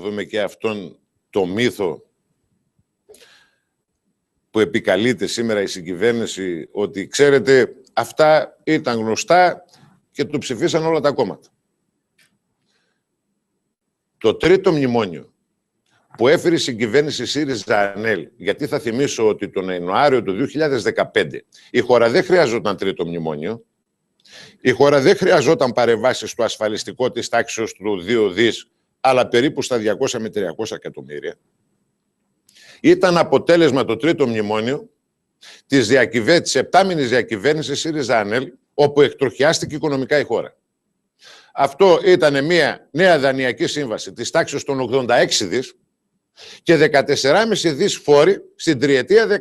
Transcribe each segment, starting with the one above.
δούμε και αυτόν το μύθο που επικαλείται σήμερα η συγκυβέρνηση, ότι ξέρετε, αυτά ήταν γνωστά και το ψηφίσαν όλα τα κόμματα. Το τρίτο μνημόνιο που έφερε η συγκυβέρνηση ΣΥΡΙΖΑ-ΑΝΕΛ, γιατί θα θυμίσω ότι τον Ιανουάριο του 2015 η χώρα δεν χρειαζόταν τρίτο μνημόνιο, η χώρα δεν χρειαζόταν παρεμβάσεις στο ασφαλιστικό της τάξης του 2 δις, αλλά περίπου στα 200 με 300 εκατομμύρια. Ήταν αποτέλεσμα το τρίτο μνημόνιο της επτάμηνης διακυβέρνησης ΣΥΡΙΖΑ-ΑΝΕΛ, όπου εκτροχιάστηκε οικονομικά η χώρα. Αυτό ήταν μια νέα δανειακή σύμβαση της τάξης των 86 δις και 14,5 δις φόροι στην τριετία 16-18.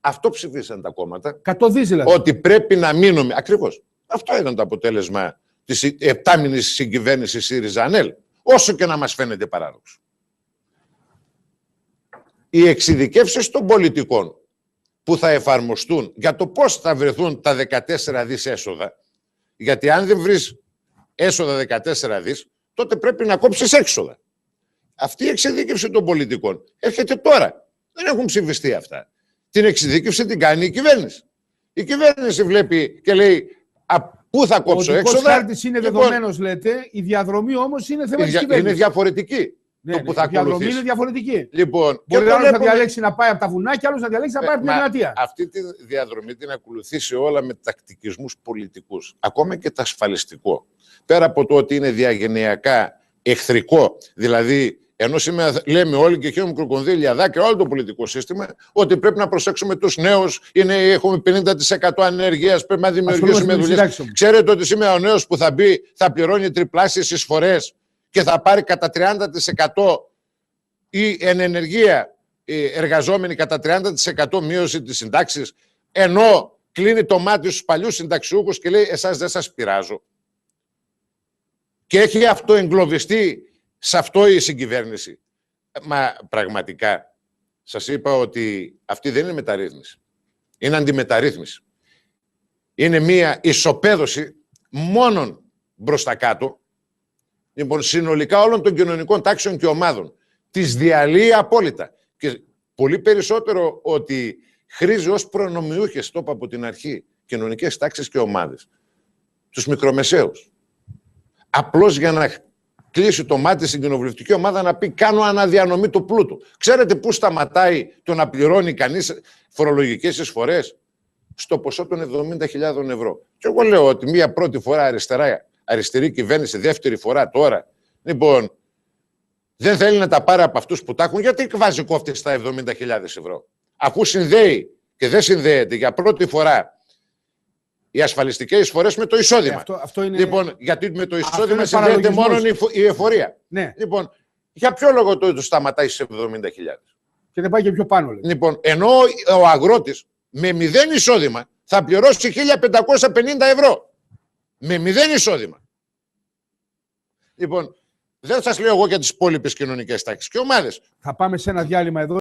Αυτό ψηφίσαν τα κόμματα. 100 δις δηλαδή. Ότι πρέπει να μείνουμε. Ακριβώς. Αυτό ήταν το αποτέλεσμα της επτάμηνης συγκυβέρνησης ΣΥΡΙΖΑ-ΑΝΕΛ. Όσο και να μας φαίνεται παράδοξο. Οι εξειδικεύσεις των πολιτικών που θα εφαρμοστούν για το πώς θα βρεθούν τα 14 δις έσοδα, γιατί αν δεν βρεις έσοδα 14 δις, τότε πρέπει να κόψεις έξοδα. Αυτή η εξειδίκευση των πολιτικών έρχεται τώρα. Δεν έχουν ψηφιστεί αυτά. Την εξειδίκευση την κάνει η κυβέρνηση. Η κυβέρνηση βλέπει και λέει πού θα κόψω έξοδα. Ο χάρτης είναι δεδομένος, λέτε, η διαδρομή όμως είναι θέμα της κυβέρνησης. Είναι διαφορετική. Ναι, η διαδρομή είναι διαφορετική. Λοιπόν, μπορεί άλλος να διαλέξει να πάει από τα βουνά και άλλος να διαλέξει να πάει από την Εγνατία. Αυτή τη διαδρομή την ακολουθήσει όλα με τακτικισμούς πολιτικούς. Ακόμα και το ασφαλιστικό. Πέρα από το ότι είναι διαγενειακά εχθρικό, δηλαδή ενώ σήμερα λέμε όλοι και χαίρομαι κροκονδύλια δάκρυα, όλο το πολιτικό σύστημα, ότι πρέπει να προσέξουμε τους νέους, έχουμε 50% ανεργίας, πρέπει να δημιουργήσουμε δουλειές. Ξέρετε ότι σήμερα ο νέος που θα μπει θα πληρώνει τριπλάσιες εισφορές και θα πάρει κατά 30% ή εν ενεργεία εργαζόμενοι κατά 30% μείωση της συντάξης, ενώ κλείνει το μάτι στους παλιούς συνταξιούχους και λέει εσάς δεν σας πειράζω. Και έχει αυτό εγκλωβιστεί σε αυτό η συγκυβέρνηση. Μα πραγματικά σας είπα ότι αυτή δεν είναι μεταρρύθμιση. Είναι αντιμεταρρύθμιση. Είναι μία ισοπαίδωση μόνον μπροστά κάτω, λοιπόν, συνολικά όλων των κοινωνικών τάξεων και ομάδων. Τις διαλύει απόλυτα. Και πολύ περισσότερο ότι χρήζει ως προνομιούχες, το είπα από την αρχή, κοινωνικές τάξεις και ομάδες. Τους μικρομεσαίους. Απλώς για να κλείσει το μάτι στην κοινοβουλευτική ομάδα να πει κάνω αναδιανομή του πλούτου. Ξέρετε πού σταματάει το να πληρώνει κανείς φορολογικές εισφορές? Στο ποσό των 70.000 ευρώ. Και εγώ λέω ότι μία πρώτη φορά αριστερή κυβέρνηση, δεύτερη φορά τώρα, λοιπόν, δεν θέλει να τα πάρει από αυτούς που τα έχουν, γιατί βάζει κόφτη στα 70.000 ευρώ. Αφού συνδέει και δεν συνδέεται για πρώτη φορά οι ασφαλιστικές εισφορές με το εισόδημα. Αυτό είναι... Λοιπόν, γιατί με το εισόδημα συνδέεται μόνο η εφορία. Ναι. Λοιπόν, για ποιο λόγο το σταματάει στις 70.000? Και δεν πάει και πιο πάνω, λέει. Λοιπόν, ενώ ο αγρότης με 0 εισόδημα θα πληρώσει 1.550 ευρώ. Με 0 εισόδημα. Λοιπόν, δεν σας λέω εγώ για τις υπόλοιπες κοινωνικές τάξεις και ομάδες. Θα πάμε σε ένα διάλειμμα εδώ.